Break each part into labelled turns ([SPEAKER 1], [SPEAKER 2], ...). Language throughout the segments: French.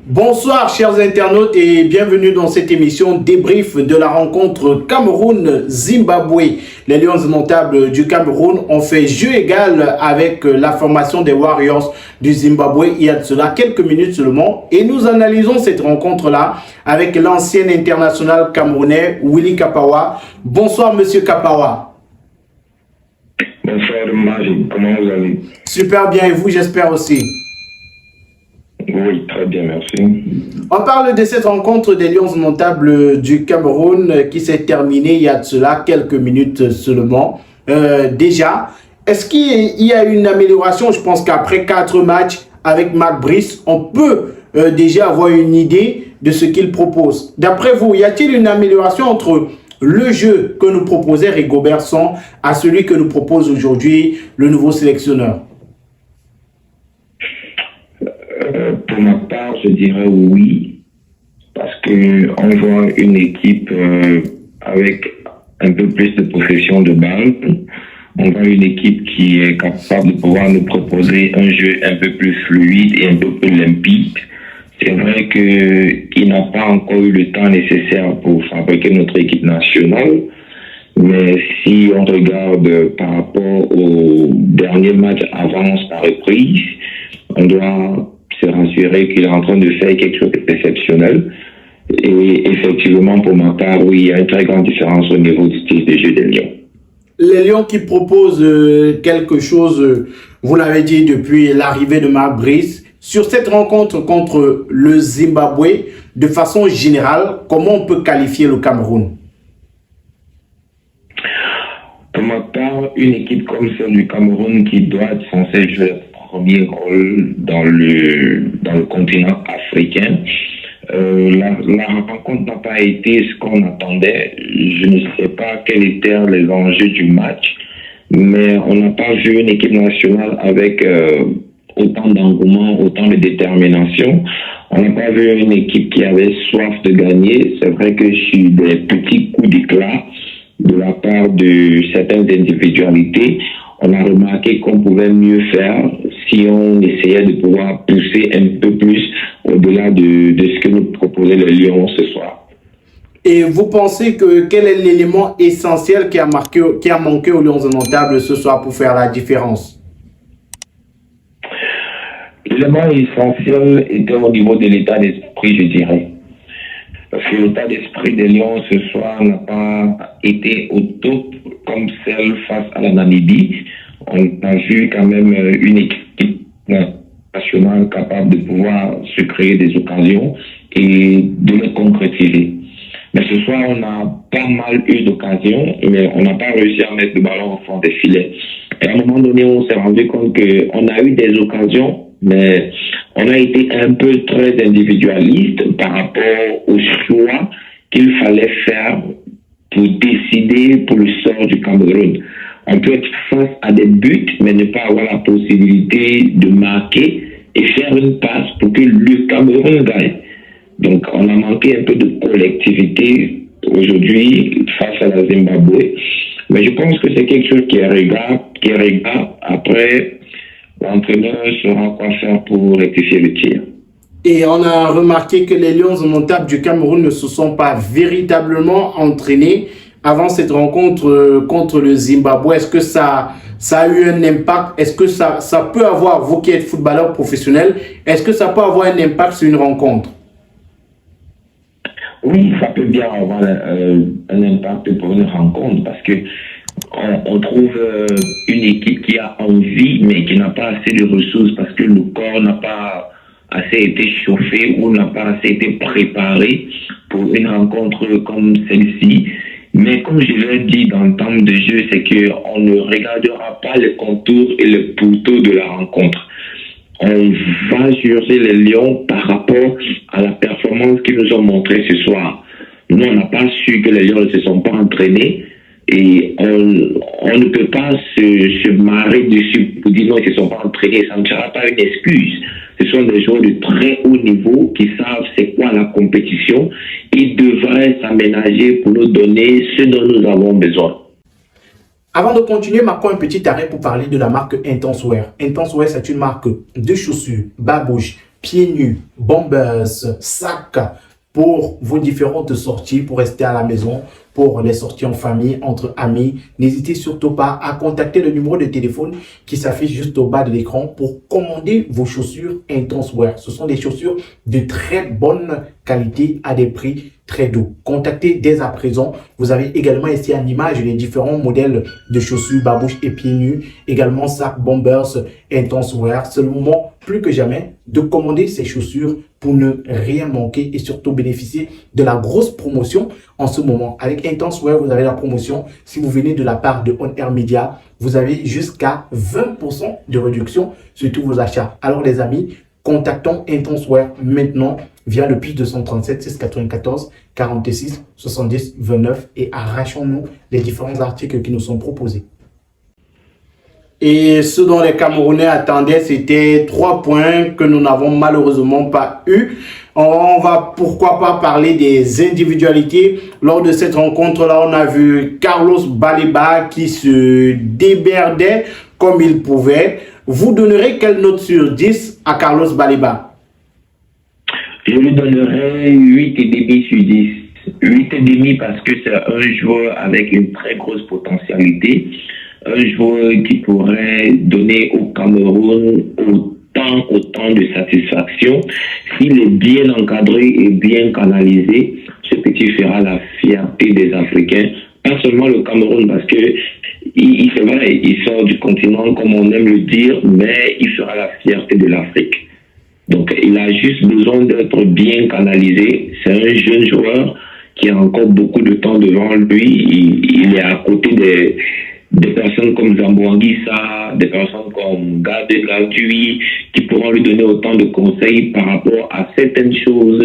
[SPEAKER 1] Bonsoir chers internautes et bienvenue dans cette émission débrief de la rencontre Cameroun-Zimbabwe. Les Lions indomptables du Cameroun ont fait jeu égal avec la formation des Warriors du Zimbabwe il y a de cela quelques minutes seulement. Et nous analysons cette rencontre-là avec l'ancien international camerounais Willy Kapawa. Bonsoir monsieur Kapawa.
[SPEAKER 2] Bonsoir Marie, comment vous allez?
[SPEAKER 1] Super bien et vous j'espère aussi.
[SPEAKER 2] Oui, très bien, merci.
[SPEAKER 1] On parle de cette rencontre des Lions indomptables du Cameroun qui s'est terminée il y a de cela quelques minutes seulement. Déjà, est-ce qu'il y a une amélioration? Je pense qu'après 4 matchs avec Marc Brice, on peut déjà avoir une idée de ce qu'il propose. D'après vous, y a-t-il une amélioration entre le jeu que nous proposait Rigobert Song à celui que nous propose aujourd'hui le nouveau sélectionneur?
[SPEAKER 2] Pour ma part, je dirais oui, parce qu'on voit une équipe avec un peu plus de possession de balle. On voit une équipe qui est capable de pouvoir nous proposer un jeu un peu plus fluide et un peu plus limpide. C'est vrai qu'il n'a pas encore eu le temps nécessaire pour fabriquer notre équipe nationale, mais si on regarde par rapport au dernier match avant sa reprise, on doit se rassurer qu'il est en train de faire quelque chose d'exceptionnel. Et effectivement, pour ma part, oui, il y a une très grande différence au niveau du style de jeu des Lions.
[SPEAKER 1] Les Lions qui proposent quelque chose, vous l'avez dit depuis l'arrivée de Marc Brice, sur cette rencontre contre le Zimbabwe, de façon générale, comment on peut qualifier le Cameroun?
[SPEAKER 2] Pour ma part, une équipe comme celle du Cameroun qui doit être censée jouer le premier rôle dans le continent africain, la rencontre n'a pas été ce qu'on attendait. Je ne sais pas quels étaient les enjeux du match, mais on n'a pas vu une équipe nationale avec autant d'engouement, autant de détermination. On n'a pas vu une équipe qui avait soif de gagner. C'est vrai que j'ai eu des petits coups d'éclat de la part de certaines individualités. On a remarqué qu'on pouvait mieux faire si on essayait de pouvoir pousser un peu plus au-delà de ce que nous proposait le Lion ce soir.
[SPEAKER 1] Et vous pensez que quel est l'élément essentiel qui a manqué aux Lions indomptables ce soir pour faire la différence?
[SPEAKER 2] L'élément essentiel était au niveau de l'état d'esprit, je dirais. Parce que l'état d'esprit des Lions ce soir n'a pas été au top comme celle face à la Namibie. On a vu quand même une équipe nationale capable de pouvoir se créer des occasions et de les concrétiser. Mais ce soir, on a pas mal eu d'occasions, mais on n'a pas réussi à mettre le ballon au fond des filets. Et à un moment donné, on s'est rendu compte qu'on a eu des occasions, mais on a été un peu très individualiste par rapport au choix qu'il fallait faire pour décider pour le sort du Cameroun. On peut être face à des buts, mais ne pas avoir la possibilité de marquer et faire une passe pour que le Cameroun gagne. Donc, on a manqué un peu de collectivité aujourd'hui face à la Zimbabwe. Mais je pense que c'est quelque chose qui est réglable. Après, l'entraîneur saura quoi faire pour rectifier le tir.
[SPEAKER 1] Et on a remarqué que les Lions indomptables du Cameroun ne se sont pas véritablement entraînés avant cette rencontre contre le Zimbabwe. Est-ce que ça a eu un impact? Est-ce que ça peut avoir, vous qui êtes footballeur professionnel, est-ce que ça peut avoir un impact sur une rencontre?
[SPEAKER 2] Oui, ça peut bien avoir un impact pour une rencontre parce que on trouve une équipe qui a envie mais qui n'a pas assez de ressources parce que le corps n'a pas assez été chauffé ou n'a pas assez été préparé pour une rencontre comme celle-ci. Mais comme je l'ai dit dans le temps de jeu, c'est qu'on ne regardera pas les contours et les poteaux de la rencontre. On va juger les Lions par rapport à la performance qu'ils nous ont montrée ce soir. Nous, on n'a pas su que les Lions ne se sont pas entraînés et on ne peut pas se marrer dessus pour dire non, ils ne se sont pas entraînés. Ça ne sera pas une excuse. Ce sont des joueurs de très haut niveau qui savent c'est quoi la compétition. Ils devraient s'aménager pour nous donner ce dont nous avons besoin.
[SPEAKER 1] Avant de continuer, marquons un petit arrêt pour parler de la marque Intenswear. Intenswear, c'est une marque de chaussures bas bouche pieds nus, bombers, sacs pour vos différentes sorties, pour rester à la maison, pour les sorties en famille, entre amis. N'hésitez surtout pas à contacter le numéro de téléphone qui s'affiche juste au bas de l'écran pour commander vos chaussures Intense Wear. Ce sont des chaussures de très bonne qualité à des prix très doux. Contactez dès à présent. Vous avez également ici en image les différents modèles de chaussures babouche et pieds nus, également sac bombers Intense Wear. C'est le moment plus que jamais de commander ces chaussures pour ne rien manquer et surtout bénéficier de la grosse promotion en ce moment. Avec Intense Wear, vous avez la promotion. Si vous venez de la part de On Air Media, vous avez jusqu'à 20% de réduction sur tous vos achats. Alors les amis, contactons Intense Wear maintenant via le plus 237 694 46 70 29 et arrachons-nous les différents articles qui nous sont proposés. Et ce dont les Camerounais attendaient, c'était 3 points que nous n'avons malheureusement pas eu. On va pourquoi pas parler des individualités. Lors de cette rencontre-là, on a vu Carlos Baleba qui se déberdait comme il pouvait. Vous donnerez quelle note sur 10 à Carlos Baleba?
[SPEAKER 2] Je lui donnerai 8,5 sur 10. 8,5 parce que c'est un joueur avec une très grosse potentialité. Un joueur qui pourrait donner au Cameroun autant de satisfaction. S'il est bien encadré et bien canalisé, ce petit fera la fierté des Africains. Pas seulement le Cameroun, parce que c'est vrai, il sort du continent, comme on aime le dire, mais il sera la fierté de l'Afrique. Donc, il a juste besoin d'être bien canalisé. C'est un jeune joueur qui a encore beaucoup de temps devant lui. Il est à côté des personnes comme Zamboanguissa, des personnes comme Gade Gradui, qui pourront lui donner autant de conseils par rapport à certaines choses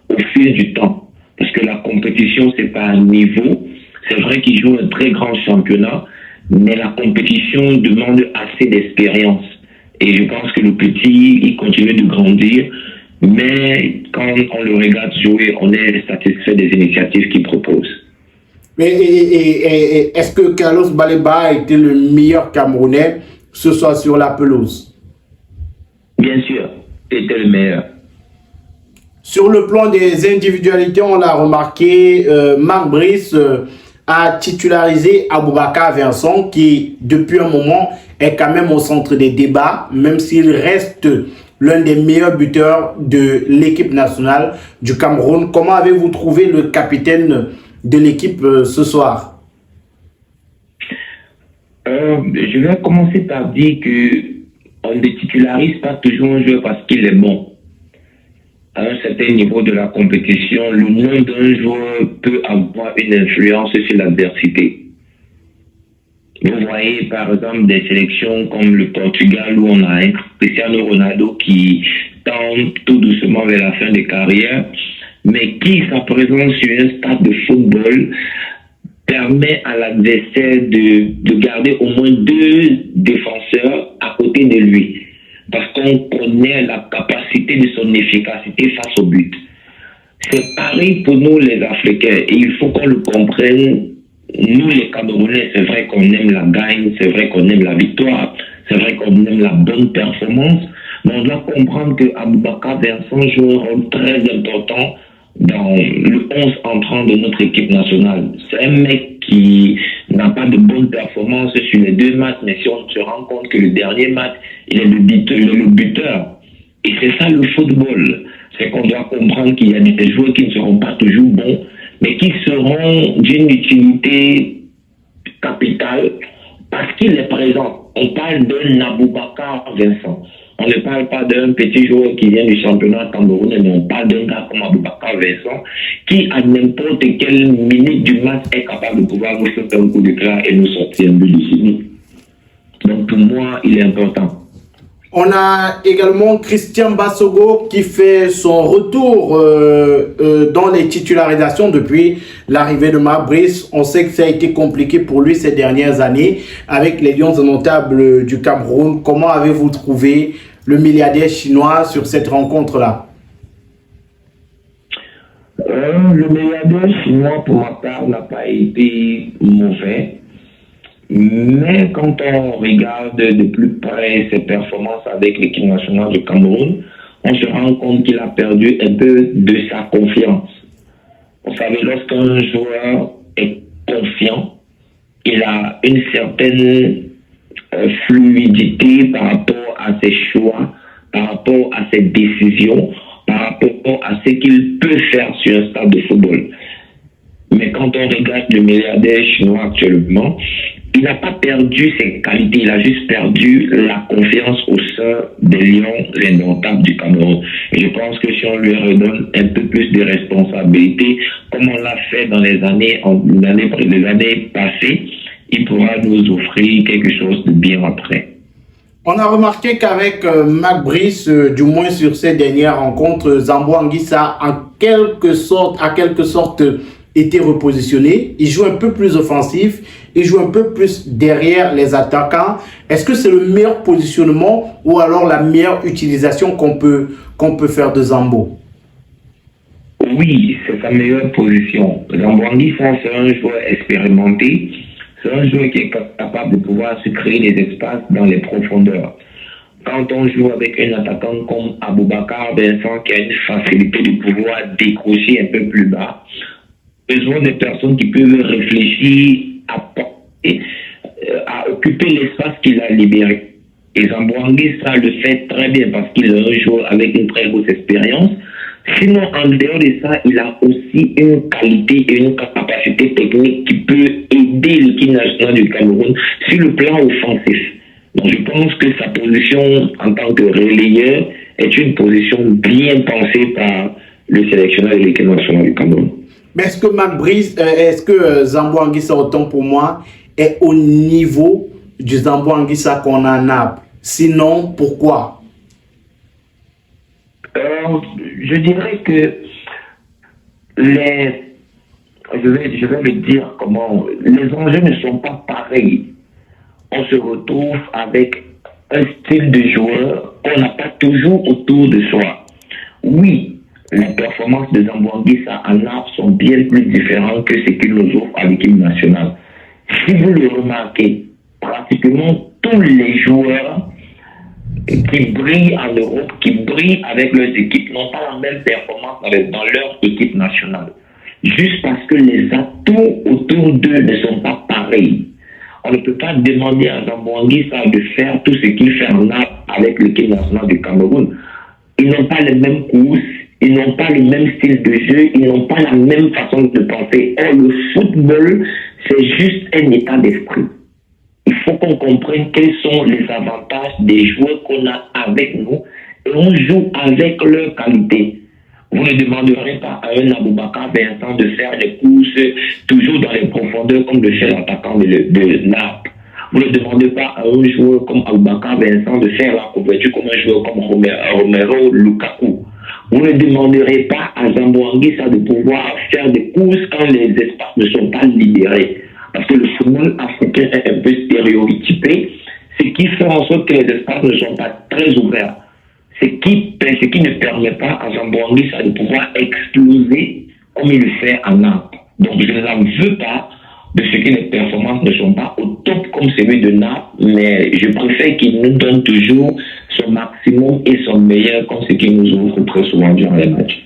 [SPEAKER 2] au fil du temps. Parce que la compétition, c'est pas un niveau. C'est vrai qu'il joue un très grand championnat, mais la compétition demande assez d'expérience. Et je pense que le petit, il continue de grandir, mais quand on le regarde jouer, on est satisfait des initiatives qu'il propose.
[SPEAKER 1] Mais est-ce que Carlos Baleba a été le meilleur Camerounais, ce soit sur la pelouse?
[SPEAKER 2] Bien sûr, c'était le meilleur.
[SPEAKER 1] Sur le plan des individualités, on l'a remarqué, Marc Brice a titularisé Aboubakar Vincent, qui depuis un moment est quand même au centre des débats, même s'il reste l'un des meilleurs buteurs de l'équipe nationale du Cameroun. Comment avez-vous trouvé le capitaine de l'équipe ce soir?
[SPEAKER 2] Je vais commencer par dire qu'on ne titularise pas toujours un joueur parce qu'il est bon. À un certain niveau de la compétition, le nom d'un joueur peut avoir une influence sur l'adversité. Vous voyez par exemple des sélections comme le Portugal où on a un Cristiano Ronaldo qui tend tout doucement vers la fin de carrière, mais qui sa présence sur un stade de football permet à l'adversaire de garder au moins 2 défenseurs à côté de lui. Parce qu'on connaît la capacité de son efficacité face au but. C'est pareil pour nous les Africains. Et il faut qu'on le comprenne. Nous les Camerounais, c'est vrai qu'on aime la gagne, c'est vrai qu'on aime la victoire, c'est vrai qu'on aime la bonne performance. Mais on doit comprendre que Aboubakar Vincent joue un rôle très important dans le 11 entrant de notre équipe nationale. C'est un mec qui n'a pas de bonne performance sur les 2 matchs, mais si on se rend compte que le dernier match, il est le buteur. Et c'est ça le football. C'est qu'on doit comprendre qu'il y a des joueurs qui ne seront pas toujours bons, mais qui seront d'une utilité capitale parce qu'il est présent. On parle d'un Aboubakar Vincent. On ne parle pas d'un petit joueur qui vient du championnat camerounais, mais on parle d'un gars comme Aboubakar Vincent qui, à n'importe quelle minute du match, est capable de pouvoir nous faire un coup d'éclat et nous sortir un but de Sydney. Donc pour moi, il est important.
[SPEAKER 1] On a également Christian Bassogo qui fait son retour dans les titularisations depuis l'arrivée de Marc Brice. On sait que ça a été compliqué pour lui ces dernières années avec les Lions indomptables du Cameroun. Comment avez-vous trouvé le milliardaire chinois sur cette rencontre-là?
[SPEAKER 2] Le milliardaire chinois, pour ma part, n'a pas été mauvais. Mais quand on regarde de plus près ses performances avec l'équipe nationale du Cameroun, on se rend compte qu'il a perdu un peu de sa confiance. Vous savez, lorsqu'un joueur est confiant, il a une certaine fluidité par rapport à ses choix, par rapport à ses décisions, par rapport à ce qu'il peut faire sur un stade de football. Mais quand on regarde le milliardaire chinois actuellement, il n'a pas perdu ses qualités, il a juste perdu la confiance au sein des lions indomptables du Cameroun. Et je pense que si on lui redonne un peu plus de responsabilités, comme on l'a fait dans les années passées, il pourra nous offrir quelque chose de bien après.
[SPEAKER 1] On a remarqué qu'avec Mac Brice, du moins sur ces dernières rencontres, Zambo Anguissa a à quelque sorte été repositionné. Il joue un peu plus offensif, il joue un peu plus derrière les attaquants. Est-ce que c'est le meilleur positionnement ou alors la meilleure utilisation qu'on peut faire de Zambo?
[SPEAKER 2] Oui, c'est sa meilleure position. Zambo Anguissa, c'est un joueur expérimenté. C'est un joueur qui est capable de pouvoir se créer des espaces dans les profondeurs. Quand on joue avec un attaquant comme Aboubakar Vincent qui a une facilité de pouvoir décrocher un peu plus bas, besoin de personnes qui peuvent réfléchir à occuper l'espace qu'il a libéré. Et Zambo Anguissa le fait très bien parce qu'il est un joueur avec une très grosse expérience. Sinon, en dehors de ça, il a aussi une qualité et une capacité technique qui peut aider l'équipe nationale du Cameroun sur le plan offensif. Donc, je pense que sa position en tant que relayeur est une position bien pensée par le sélectionneur de l'équipe nationale du Cameroun.
[SPEAKER 1] Mais est-ce que Zambo Anguissa, autant pour moi, est au niveau du Zambo Anguissa qu'on a à Naples? Sinon, pourquoi?
[SPEAKER 2] Je dirais que je vais le dire comment, les enjeux ne sont pas pareils. On se retrouve avec un style de joueur qu'on n'a pas toujours autour de soi. Oui, les performances de Zambo Anguissa à Naples sont bien plus différentes que ce qu'il nous offre à l'équipe nationale. Si vous le remarquez, pratiquement tous les joueurs qui brillent en Europe, qui brillent avec leurs équipes, n'ont pas la même performance dans leur équipe nationale. Juste parce que les atouts autour d'eux ne sont pas pareils. On ne peut pas demander à Zambo Anguissa de faire tout ce qu'il fait en Naples avec l'équipe nationale du Cameroun. Ils n'ont pas les mêmes courses, ils n'ont pas le même style de jeu, ils n'ont pas la même façon de penser. Or, le football, c'est juste un état d'esprit. Il faut qu'on comprenne quels sont les avantages des joueurs qu'on a avec nous et on joue avec leurs qualités. Vous ne demanderez pas à un Aboubakar Vincent de faire des courses toujours dans les profondeurs comme le fait l'attaquant de Naples. Vous ne demandez pas à un joueur comme Aboubakar Vincent de faire la couverture comme un joueur comme Romero Lukaku. Vous ne demanderez pas à Zambo Anguissa de pouvoir faire des courses quand les espaces ne sont pas libérés. Parce que le football africain est un peu stéréotypé, ce qui fait en sorte que les espaces ne sont pas très ouverts. Ce qui ne permet pas à Zambo Anguissa de pouvoir exploser comme il le fait en Naples. Donc je n'en veux pas de ce que les performances ne sont pas au top comme celui de Naples, mais je préfère qu'il nous donne toujours son maximum et son meilleur comme ce qu'il nous offre très souvent durant les matchs.